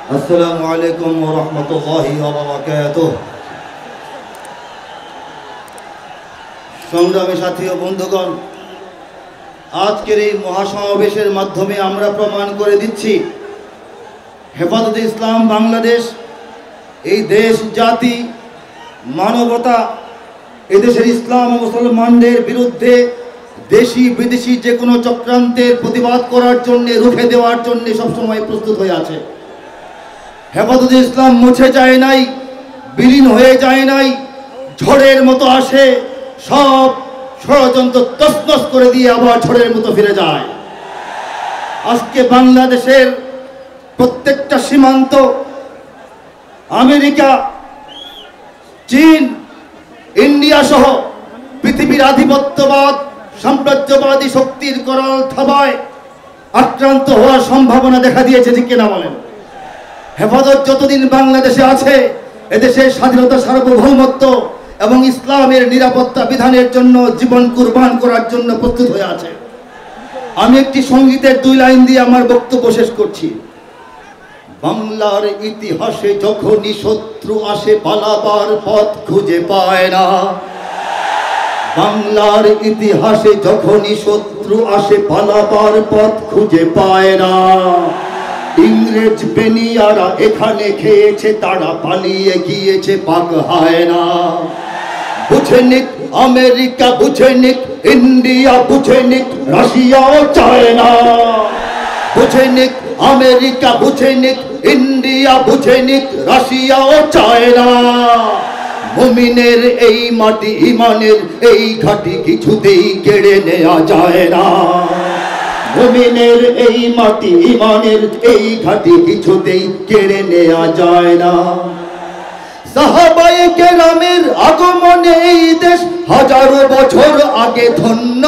আসসালামু আলাইকুম ওয়া রাহমাতুল্লাহি ওয়া বারাকাতুহু। সংগ্রামী সাথী ও বন্ধুগণ, আজকের এই মহাসমাবেশের মাধ্যমে আমরা প্রমাণ করে দিচ্ছি হেফাজতে ইসলাম বাংলাদেশ এই দেশ, জাতি, মানবতা, এদেশের ইসলাম ও মুসলমানদের বিরুদ্ধে দেশি বিদেশি যে কোনো চক্রান্তের প্রতিবাদ করার জন্য, রুখে দেওয়ার জন্য সবসময় প্রস্তুত হয়ে আছে। হেফাজতে ইসলাম মুছে যায় নাই, বিলীন হয়ে যায় নাই, ঝড়ের মতো আসে, সব ষড়যন্ত্র তছনছ করে দিয়ে আবার ঝড়ের মতো ফিরে যায়। আজকে বাংলাদেশের প্রত্যেকটা সীমান্ত আমেরিকা, চীন, ইন্ডিয়া সহ পৃথিবীর আধিপত্যবাদ, সাম্রাজ্যবাদী শক্তির করাল থাবায় আক্রান্ত হওয়ার সম্ভাবনা দেখা দিয়েছে, ঠিক কিনা বলেন? হেফাজত যতদিন বাংলাদেশে আছে, এদেশের স্বাধীনতা, সার্বভৌমত্ব এবং ইসলামের নিরাপত্তা বিধানের জন্য জীবন কুরবান করার জন্য প্রস্তুত হয়ে আছে। আমি একটি সঙ্গীতের 2 লাইন দিয়ে আমার বক্তব্য শেষ করছি। বাংলার ইতিহাসে যখনই শত্রু আসে, পালাবার পথ খুঁজে পায় না। বাংলার ইতিহাসে যখনই শত্রু আসে, পালাবার পথ খুঁজে পায় না। ইংরেজ বেনিয়ারা এখানে খেয়েছে, তারা পালিয়ে গিয়েছে পাক হয় না। বুঝে নিক আমেরিকা, বুঝে নিক ইন্ডিয়া, বুঝে নিক রাশিয়াও চায় না। বুঝে নিক আমেরিকা, বুঝে নিক ইন্ডিয়া, বুঝে নিক রাশিয়াও চায় না। মুমিনের এই মাটি, ইমানের এই ঘাটি কিছুতেই কেড়ে নেওয়া যায় না। মুমিনের এই মাটি, ইমানের এই ঘাটি কিছুতেই কেড়ে নেওয়া যায় না। সাহাবায়ে কেরামের আগমনে এই দেশ হাজারো বছর আগে ধন্য।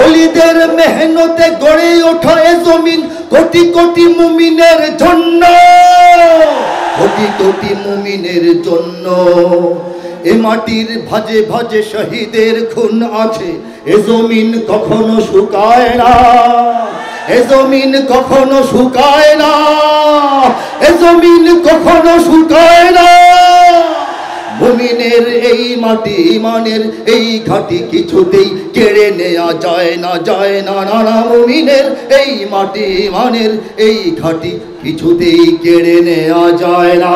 ওলিদের মেহনতে গড়ে ওঠা এ জমিন কোটি কোটি মুমিনের জন্য, কোটি কোটি মুমিনের জন্য। এ মাটির ভাজে ভাজে শহীদের খুন আছে, এ জমিন কখনো শুকায় না। এ জমিন কখনো শুকায় না, এ জমিন কখনো শুকায় না। মুমিনের এই মাটি, ইমানের এই ঘাটি কিছুতেই কেড়ে নেওয়া যায় না, যায় না, না না। মুমিনের এই মাটি, ইমানের এই ঘাটি কিছুতেই কেড়ে নেওয়া যায় না।